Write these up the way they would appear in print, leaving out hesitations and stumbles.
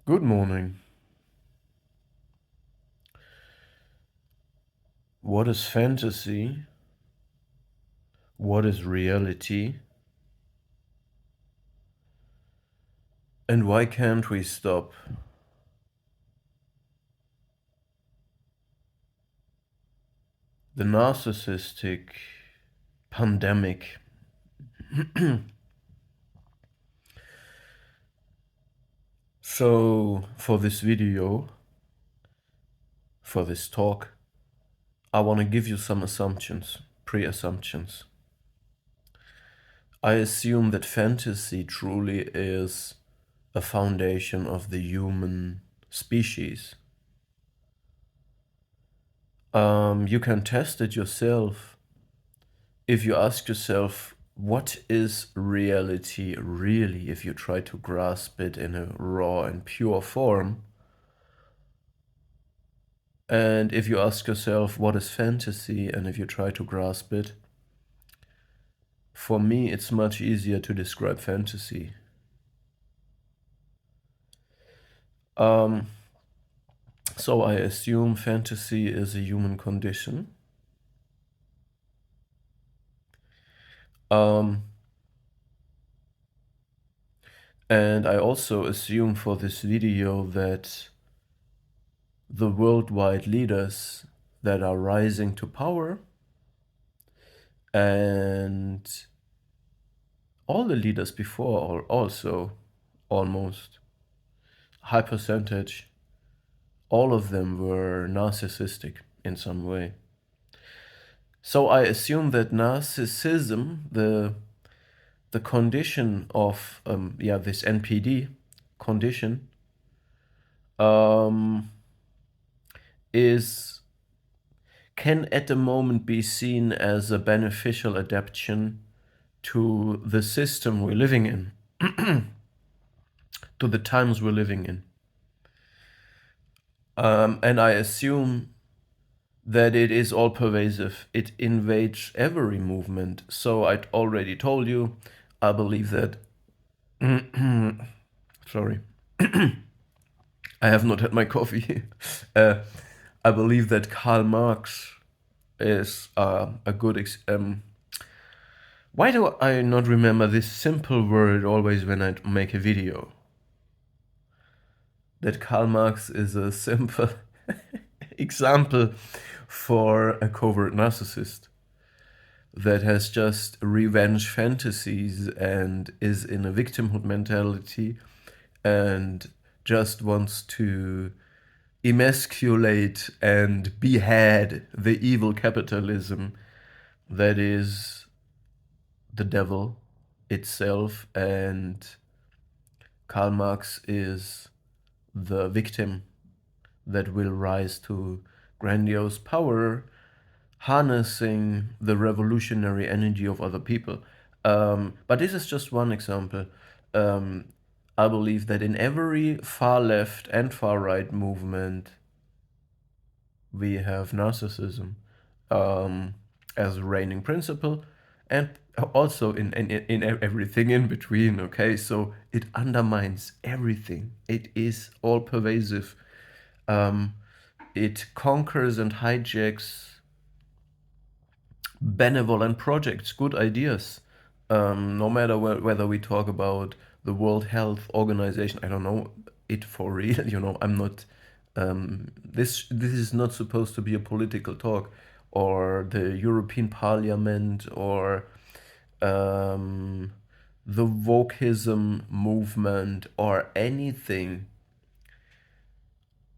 Good morning. What is fantasy? What is reality? And why can't we stop? The narcissistic pandemic. So, for this video, for this talk, I want to give you some assumptions, pre-assumptions. I assume that fantasy truly is a foundation of the human species. You can test it yourself if you ask yourself, what is reality really, if you try to grasp it in a raw and pure form? And if you ask yourself, what is fantasy, and if you try to grasp it, for me, it's much easier to describe fantasy. So I assume fantasy is a human condition. And I also assume for this video that the worldwide leaders that are rising to power and all the leaders before are also almost high percentage, all of them were narcissistic in some way. So I assume that narcissism, the condition of this NPD condition, can at the moment be seen as a beneficial adaptation to the system we're living in, to the times we're living in. And I assume that it is all pervasive. It invades every movement. So I already told you, I believe that. Sorry. I have not had my coffee. I believe that Karl Marx is a good. Why do I not remember this simple word always when I make a video? That Karl Marx is a simple example for a covert narcissist that has just revenge fantasies and is in a victimhood mentality and just wants to emasculate and behead the evil capitalism that is the devil itself, and Karl Marx is the victim that will rise to grandiose power, harnessing the revolutionary energy of other people. But this is just one example. I believe that in every far left and far right movement, we have narcissism as a reigning principle, and also in everything in between. Okay, so it undermines everything. It is all pervasive. It conquers and hijacks benevolent projects, good ideas. No matter whether we talk about the World Health Organization, I don't know it for real. I'm not. This is not supposed to be a political talk, or the European Parliament, or the wokeism movement, or anything.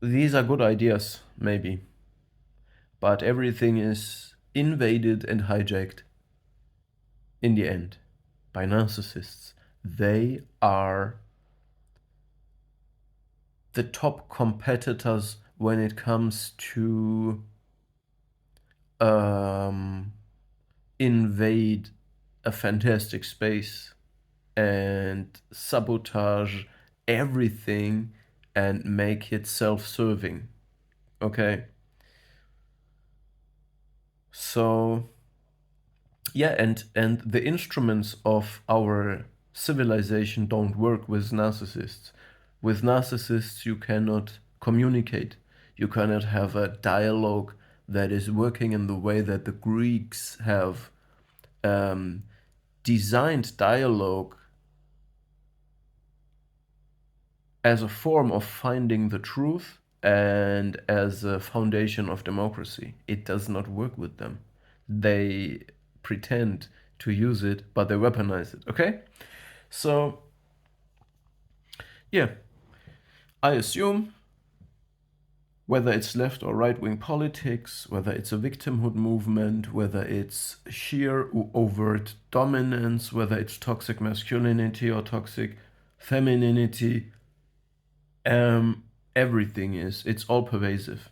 These are good ideas, maybe, but everything is invaded and hijacked in the end by narcissists. They are the top competitors when it comes to invade a fantastic space and sabotage everything and make it self-serving. Okay? So yeah, and the instruments of our civilization don't work with narcissists. With narcissists, you cannot communicate. You cannot have a dialogue that is working in the way that the Greeks have um, designed dialogue as a form of finding the truth and as a foundation of democracy. It does not work with them. They pretend to use it, but they weaponize it. Okay? So, yeah, I assume whether it's left or right wing politics, whether it's a victimhood movement, whether it's sheer overt dominance, whether it's toxic masculinity or toxic femininity, everything it's all pervasive.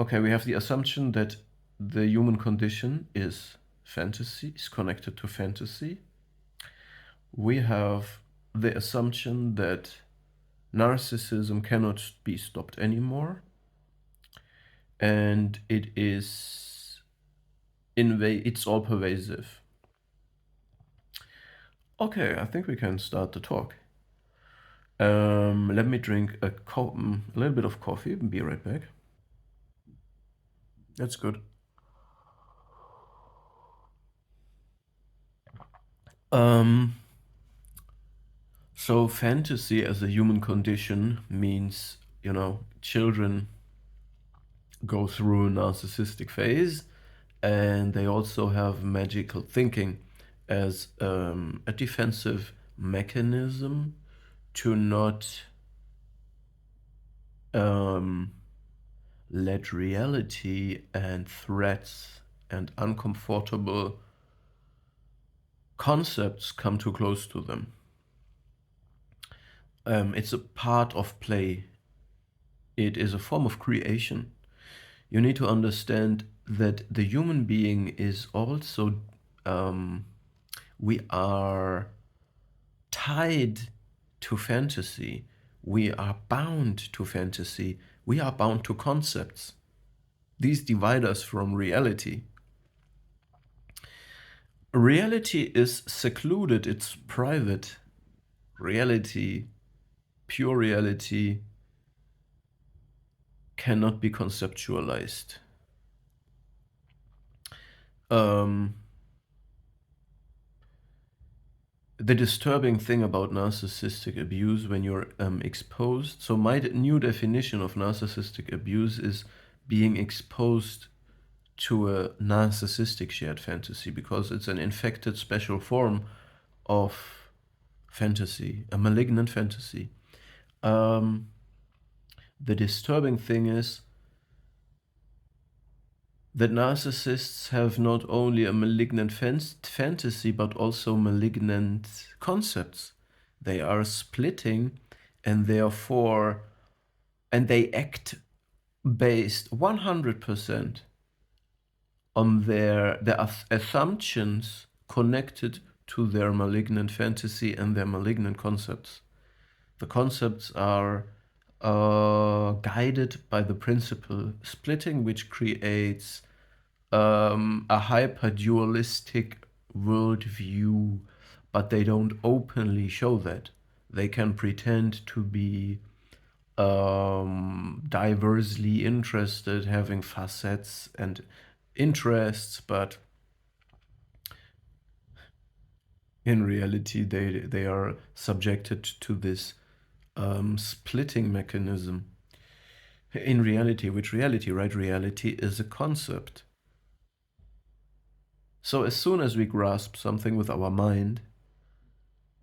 Okay, we have the assumption that the human condition is fantasy, is connected to fantasy. We have the assumption that narcissism cannot be stopped anymore, and it's all pervasive. Okay, I think we can start the talk. Let me drink a little bit of coffee and be right back. That's good. So fantasy as a human condition means, children go through a narcissistic phase, and they also have magical thinking as a defensive mechanism to not let reality and threats and uncomfortable concepts come too close to them. It's a part of play. It is a form of creation. You need to understand that the human being is also, we are tied to fantasy. We are bound to fantasy. We are bound to concepts. These divide us from reality. Reality is secluded, it's private. Reality, pure reality, cannot be conceptualized. The disturbing thing about narcissistic abuse when you're exposed, so my new definition of narcissistic abuse is being exposed to a narcissistic shared fantasy, because it's an infected special form of fantasy, a malignant fantasy. The disturbing thing is that narcissists have not only a malignant fantasy, but also malignant concepts. They are splitting, and therefore, and they act based 100% on their assumptions connected to their malignant fantasy and their malignant concepts. The concepts are guided by the principle splitting, which creates a hyper-dualistic worldview, but they don't openly show that. They can pretend to be diversely interested, having facets and interests, but in reality they are subjected to this splitting mechanism. In reality, which reality, right? Reality is a concept. So as soon as we grasp something with our mind,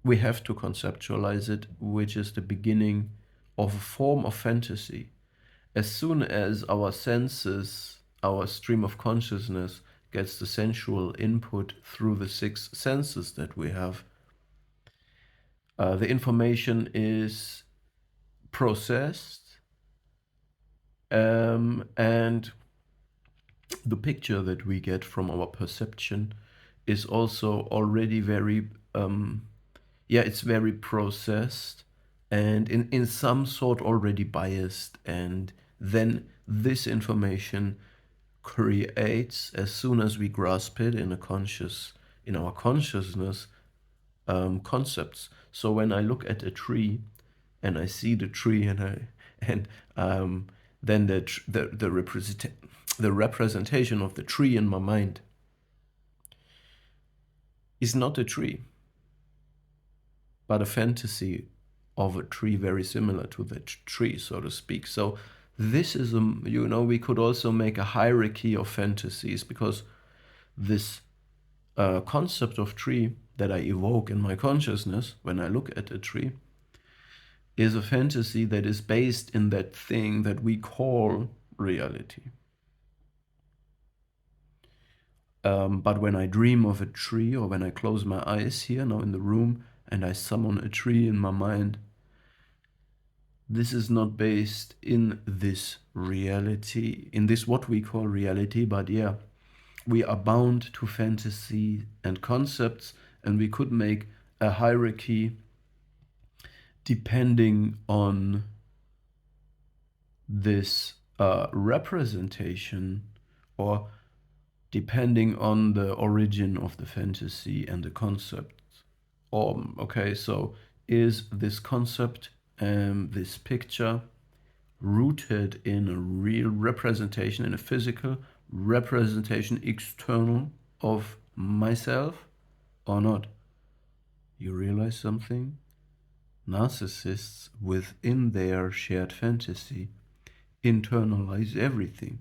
we have to conceptualize it, which is the beginning of a form of fantasy. As soon as our senses, our stream of consciousness, gets the sensual input through the 6 senses that we have, the information is processed, and the picture that we get from our perception is also already very, it's very processed and in some sort already biased. And then this information creates, as soon as we grasp it in our consciousness, concepts. So when I look at a tree, and I see the tree, and then the representation of the tree in my mind is not a tree, but a fantasy of a tree very similar to the tree, so to speak. So this is we could also make a hierarchy of fantasies, because this concept of tree that I evoke in my consciousness when I look at a tree is a fantasy that is based in that thing that we call reality. But when I dream of a tree, or when I close my eyes here now in the room and I summon a tree in my mind, this is not based in this reality, in this what we call reality, but yeah, we are bound to fantasy and concepts, and we could make a hierarchy depending on this representation, or depending on the origin of the fantasy and the concept. Okay, so is this concept, this picture, rooted in a real representation, in a physical representation external of myself, or not? You realize something? Narcissists within their shared fantasy internalize everything.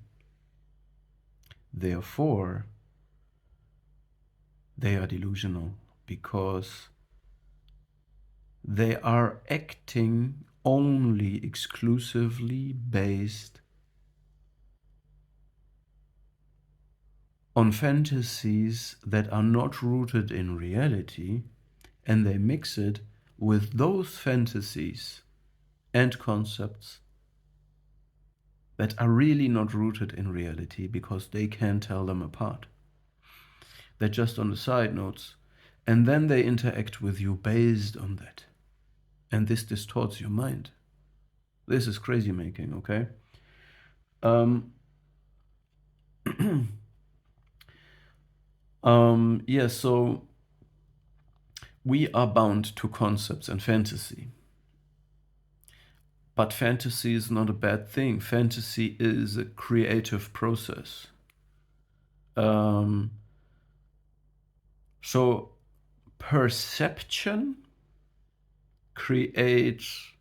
Therefore, they are delusional, because they are acting only exclusively based on fantasies that are not rooted in reality, and they mix it with those fantasies and concepts that are really not rooted in reality, because they can't tell them apart. They're just on the side notes, and then they interact with you based on that. And this distorts your mind. This is crazy making, okay? Yeah, so we are bound to concepts and fantasy. But fantasy is not a bad thing. Fantasy is a creative process. So perception creates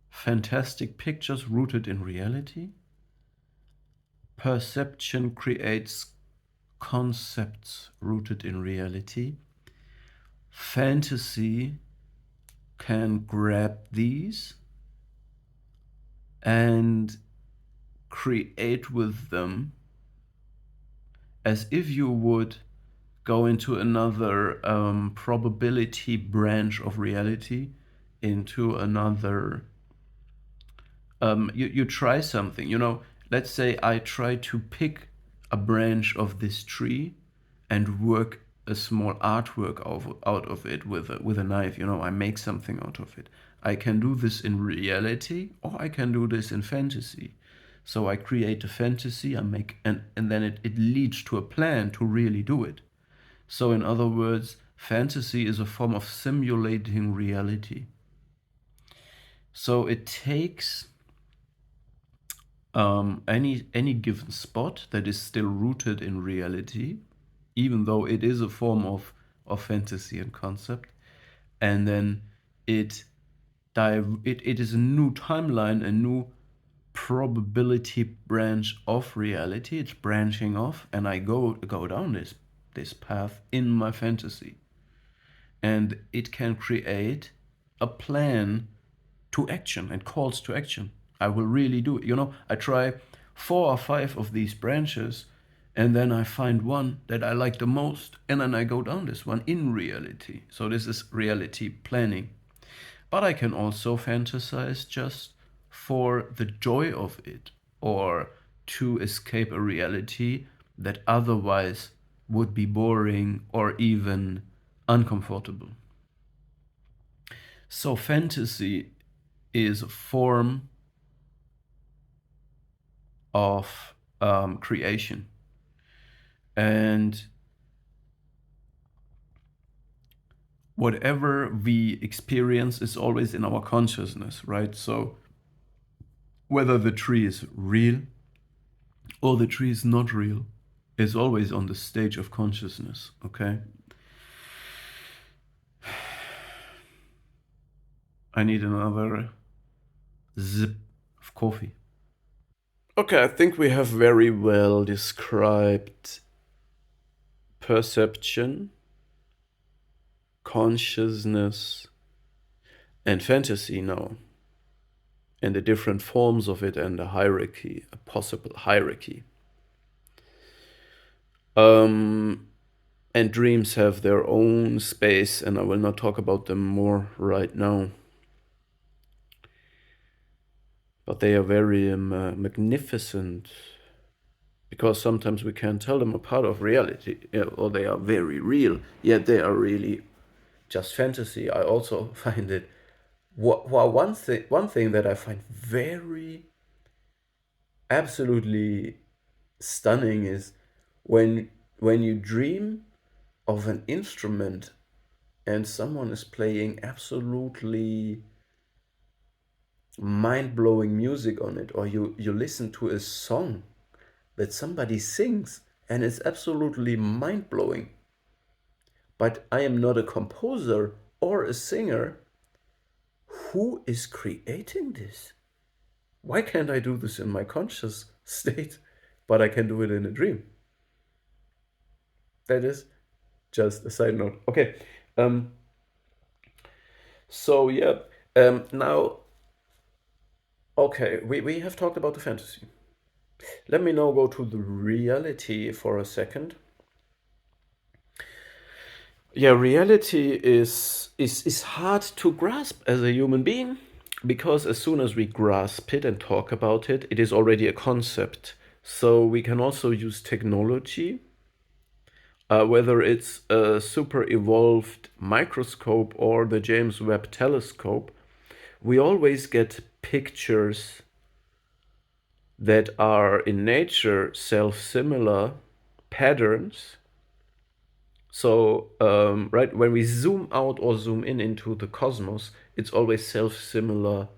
fantastic pictures rooted in reality. Perception creates concepts rooted in reality. Fantasy can grab these and create with them, as if you would go into another probability branch of reality, into another you try something, let's say I try to pick a branch of this tree and work a small artwork out of it with a knife. I make something out of it. I can do this in reality, or I can do this in fantasy. So I create a fantasy, I make, and then it leads to a plan to really do it. So in other words, fantasy is a form of simulating reality. So it takes any given spot that is still rooted in reality, even though it is a form of fantasy and concept, and then it is a new timeline, a new probability branch of reality. It's branching off, and I go down this path in my fantasy, and it can create a plan to action and calls to action. I will really do it. I try 4 or 5 of these branches, and then I find one that I like the most, and then I go down this one in reality. So this is reality planning. But I can also fantasize just for the joy of it, or to escape a reality that otherwise would be boring or even uncomfortable. So fantasy is a form of creation. And whatever we experience is always in our consciousness, right? So whether the tree is real or the tree is not real is always on the stage of consciousness, okay? I need another zip of coffee. Okay, I think we have very well described perception, consciousness, and fantasy now, and the different forms of it and a hierarchy, a possible hierarchy. And dreams have their own space, and I will not talk about them more right now. But they are very magnificent, because sometimes we can't tell them apart of reality, or they are very real, yet they are really just fantasy. I also find it, one thing that I find very absolutely stunning is when you dream of an instrument and someone is playing absolutely mind-blowing music on it, or you listen to a song that somebody sings and it's absolutely mind-blowing. But I am not a composer or a singer. Who is creating this? Why can't I do this in my conscious state, but I can do it in a dream? That is just a side note. Okay. So yeah. Now, okay, we have talked about the fantasy. Let me now go to the reality for a second. Yeah, reality is hard to grasp as a human being, because as soon as we grasp it and talk about it, it is already a concept. So we can also use technology, whether it's a super evolved microscope or the James Webb telescope. We always get pictures that are in nature self-similar patterns. So, right, when we zoom out or zoom in into the cosmos, it's always self-similar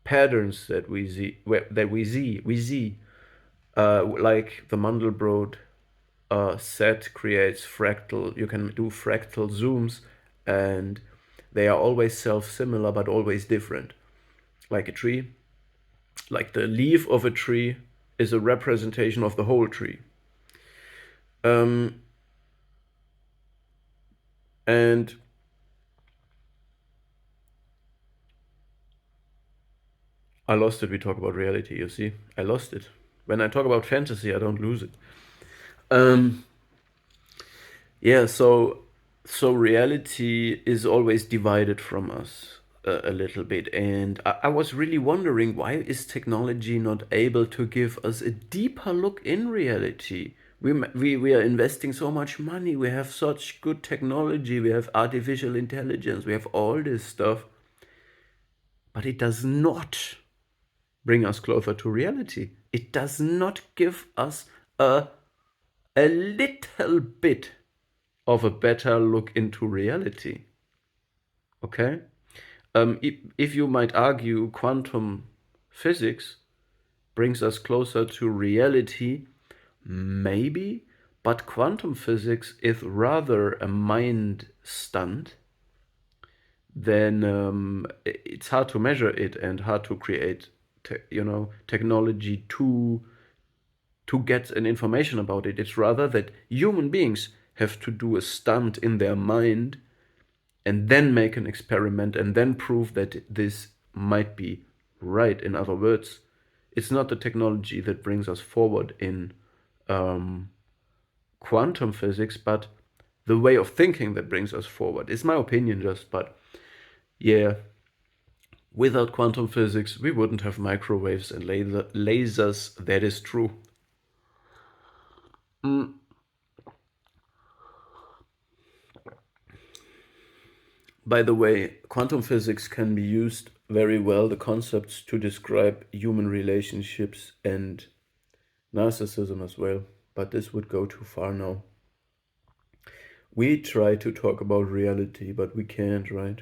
patterns that we see. Like the Mandelbrot set creates fractal. You can do fractal zooms, and they are always self-similar but always different. Like a tree, like the leaf of a tree is a representation of the whole tree. And I lost it. We talk about reality, you see. I lost it. When I talk about fantasy, I don't lose it. Yeah, so reality is always divided from us a little bit. And I was really wondering, why is technology not able to give us a deeper look in reality? We are investing so much money. We have such good technology. We have artificial intelligence. We have all this stuff. But it does not bring us closer to reality. It does not give us a little bit of a better look into reality. Okay? If you might argue quantum physics brings us closer to reality, maybe, but quantum physics is rather a mind stunt. Then it's hard to measure it and hard to create, technology to get an information about it. It's rather that human beings have to do a stunt in their mind and then make an experiment and then prove that this might be right. In other words, it's not the technology that brings us forward in quantum physics, but the way of thinking that brings us forward. It's my opinion just, but yeah, without quantum physics, we wouldn't have microwaves and lasers. That is true. By the way, quantum physics can be used very well, the concepts, to describe human relationships and narcissism as well. But this would go too far now. We try to talk about reality, but we can't, right?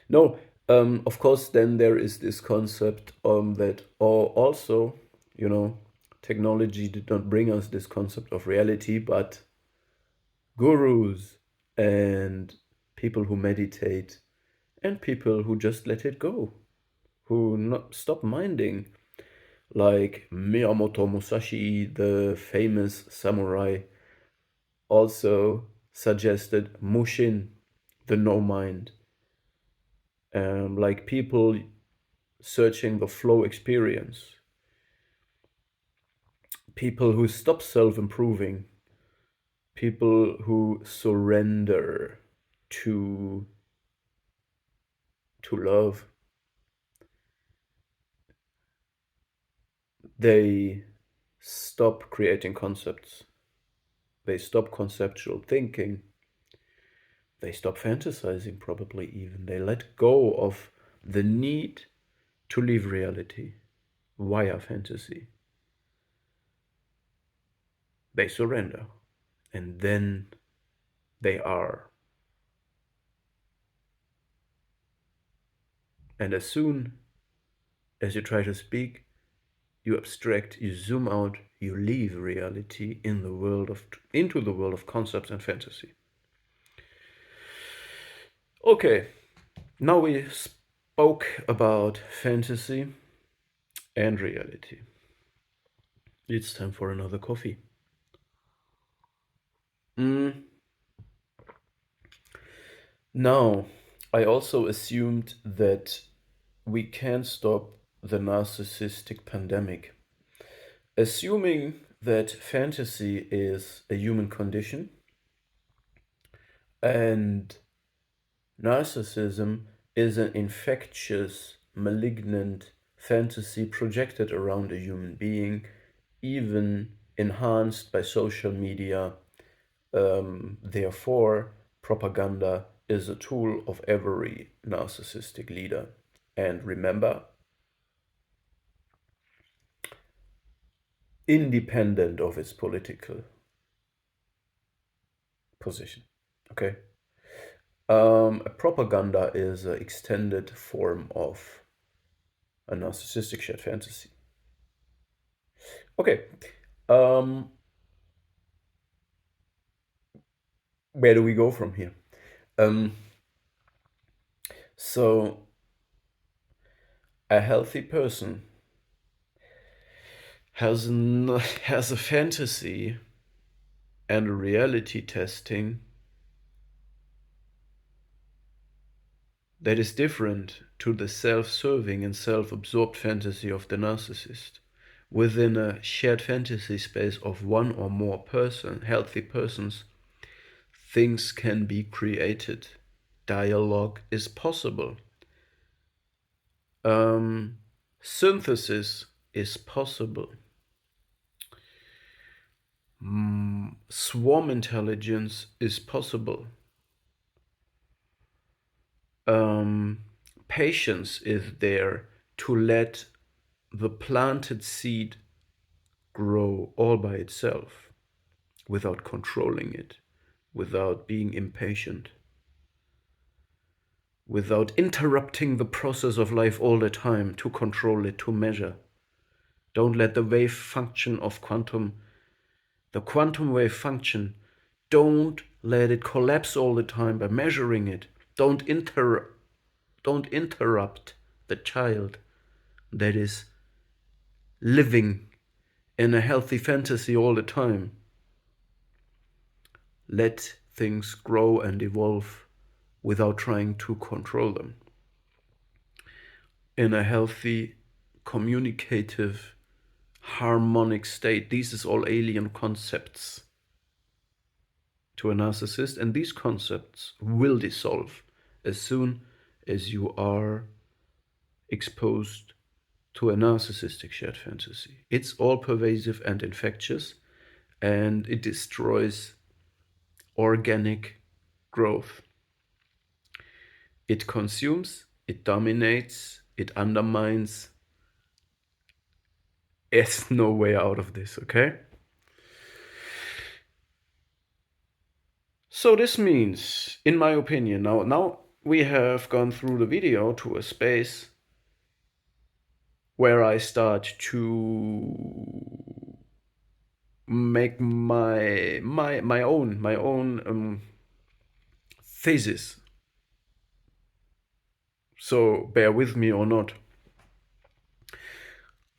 No, of course, then there is this concept that, or also, you know, technology did not bring us this concept of reality, but gurus and people who meditate and people who just let it go, who not stop minding, like Miyamoto Musashi, the famous samurai, also suggested Mushin, the no mind, like people searching the flow experience, people who stop self-improving, people who surrender to love. They stop creating concepts. They stop conceptual thinking. They stop fantasizing, probably even. They let go of the need to leave reality via fantasy. They surrender. And then they are. And as soon as you try to speak, you abstract, you zoom out, you leave reality into the world of concepts and fantasy. Okay, now we spoke about fantasy and reality. It's time for another coffee. Now, I also assumed that we can stop the narcissistic pandemic. Assuming that fantasy is a human condition and narcissism is an infectious, malignant fantasy projected around a human being, even enhanced by social media. Therefore, propaganda is a tool of every narcissistic leader. And remember, independent of its political position. Okay? A propaganda is an extended form of a narcissistic shared fantasy. Okay. Where do we go from here? So, a healthy person has a fantasy and a reality testing that is different to the self-serving and self-absorbed fantasy of the narcissist. Within a shared fantasy space of one or more healthy persons, things can be created. Dialogue is possible. Synthesis is possible. Swarm intelligence is possible. Patience is there to let the planted seed grow all by itself without controlling it, without being impatient, without interrupting the process of life all the time to control it, to measure. Don't let the wave function of the quantum wave function, don't let it collapse all the time by measuring it. Don't interrupt the child that is living in a healthy fantasy all the time. Let things grow and evolve without trying to control them. In a healthy, communicative, harmonic state. These is all alien concepts to a narcissist, and these concepts will dissolve as soon as you are exposed to a narcissistic shared fantasy. It's all pervasive and infectious, and it destroys organic growth. It consumes, it dominates, it undermines. There's no way out of this, okay? So this means, in my opinion, now we have gone through the video to a space where I start to make my own thesis. So bear with me or not.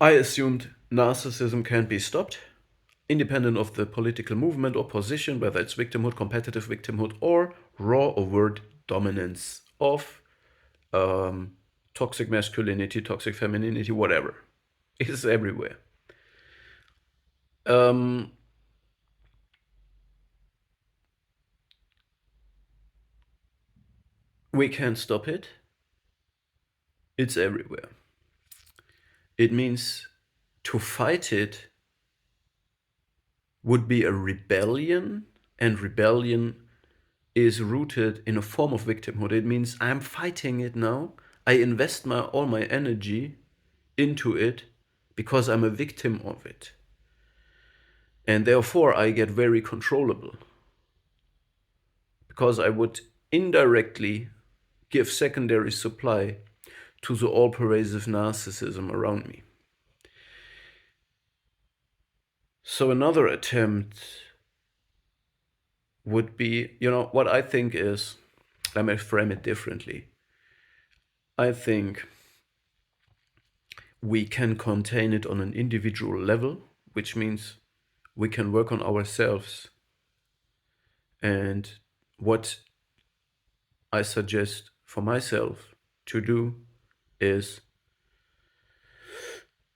I assumed narcissism can be stopped, independent of the political movement or position, whether it's victimhood, competitive victimhood, or raw overt dominance of toxic masculinity, toxic femininity, whatever. It's everywhere. We can't stop it. It's everywhere. It means to fight it would be a rebellion, and rebellion is rooted in a form of victimhood. It means I'm fighting it now. I invest all my energy into it because I'm a victim of it. And therefore I get very controllable. Because I would indirectly give secondary supply to the all-pervasive narcissism around me. So another attempt would be, what I think is, let me frame it differently. I think we can contain it on an individual level, which means we can work on ourselves. And what I suggest for myself to do is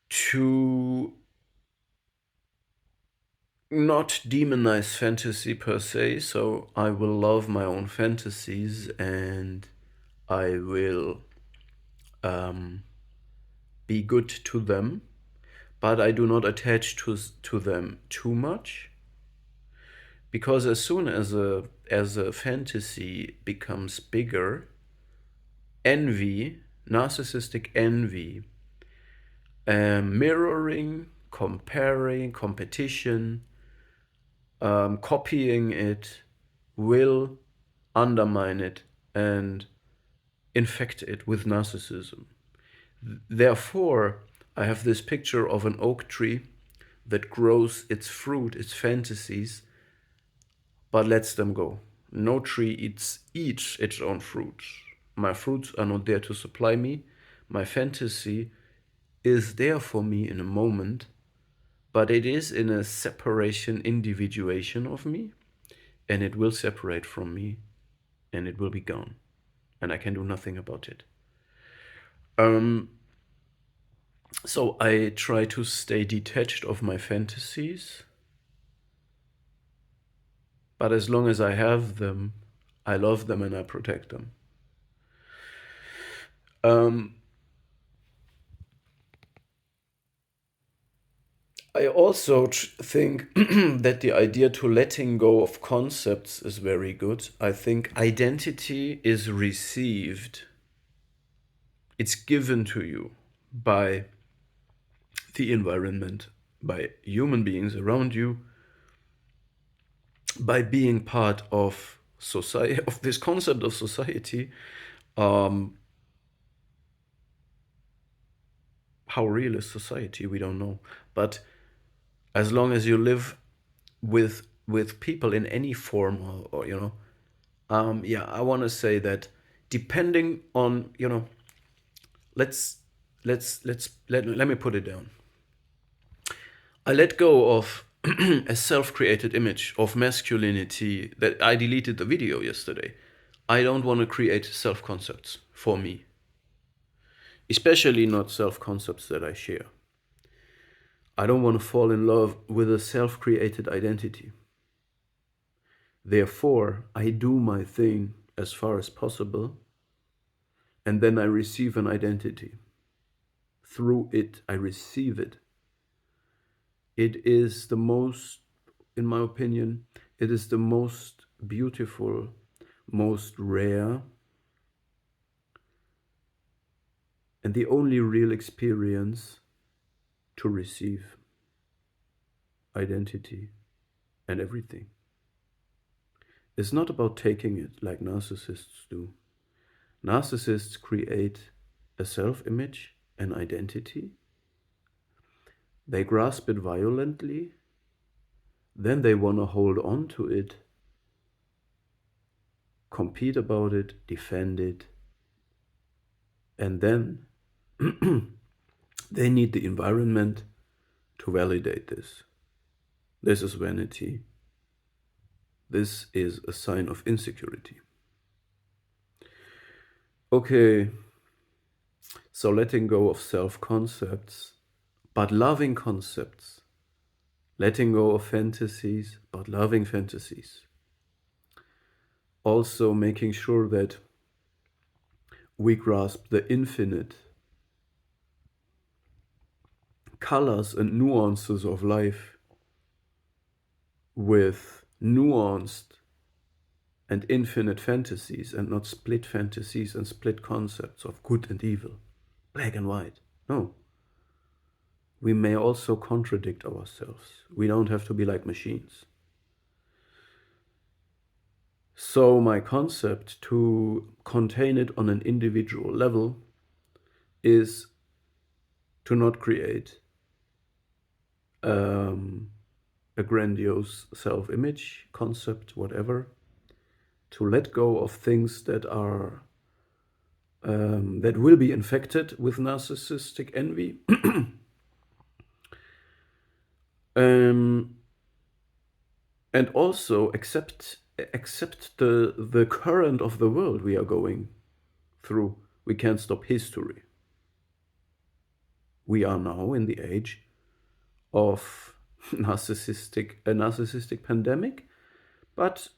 to not demonize fantasy per se. So I will love my own fantasies and I will be good to them, but I do not attach to them too much. Because as soon as a fantasy becomes bigger, envy, narcissistic envy, mirroring, comparing, competition, copying it will undermine it and infect it with narcissism. Therefore, I have this picture of an oak tree that grows its fruit, its fantasies, but lets them go. No tree eats its own fruits. My fruits are not there to supply me. My fantasy is there for me in a moment, but it is in a separation, individuation of me, and it will separate from me, and it will be gone, and I can do nothing about it. So I try to stay detached of my fantasies, but as long as I have them, I love them and I protect them. I also think that the idea to letting go of concepts is very good. I think identity is received, it's given to you by the environment, by human beings around you, by being part of society, of this concept of society. How real is society? We don't know. But as long as you live with people in any form, or I want to say that depending on, let me put it down. I let go of a self-created image of masculinity that I deleted the video yesterday. I don't want to create self-concepts for me, especially not self-concepts that I share. I don't want to fall in love with a self-created identity. Therefore, I do my thing as far as possible, and then I receive an identity. Through it, I receive it. It is the most, in my opinion, it is the most beautiful, most rare, and the only real experience to receive identity and everything. is not about taking it like narcissists do. Narcissists create a self-image, an identity. They grasp it violently. Then they want to hold on to it, compete about it, defend it. And then they need the environment to validate this. This is vanity. This is a sign of insecurity. Okay, so letting go of self-concepts, but loving concepts. Letting go of fantasies, but loving fantasies. Also making sure that we grasp the infinite colors and nuances of life with nuanced and infinite fantasies, and not split fantasies and split concepts of good and evil, black and white. No. We may also contradict ourselves. We don't have to be like machines. So my concept to contain it on an individual level is to not create a grandiose self-image concept, whatever. To let go of things that are that will be infected with narcissistic envy. And also accept the current of the world we are going through. We can't stop history. We are now in the age of a narcissistic pandemic, but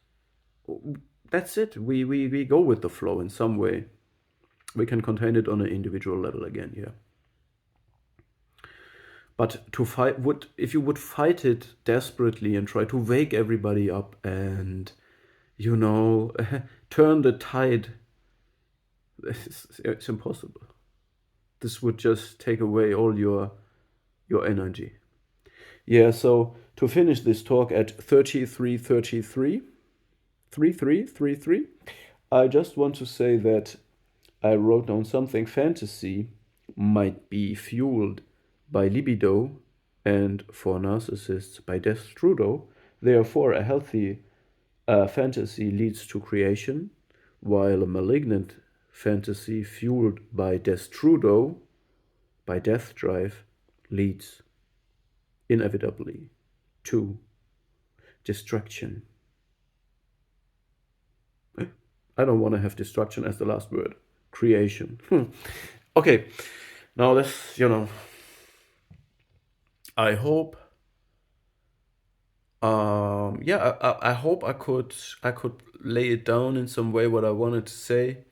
that's it. We go with the flow in some way. We can contain it on an individual level again, yeah. But to fight, if you would fight it desperately and try to wake everybody up and, turn the tide, it's impossible. This would just take away all your energy. Yeah, so to finish this talk at 33, I just want to say that I wrote down something. Fantasy might be fueled by libido, and for narcissists by death Trudeau. Therefore, a healthy fantasy leads to creation, while a malignant fantasy fueled by death Trudeau, by death drive, leads inevitably to destruction. I don't want to have destruction as the last word. Creation. Okay, now this, I hope. I hope I could lay it down in some way what I wanted to say,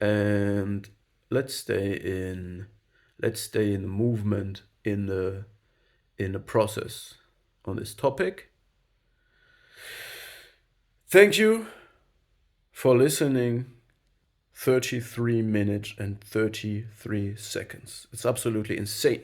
and let's stay in the movement, in the process on this topic. Thank you for listening. 33 minutes and 33 seconds. It's absolutely insane.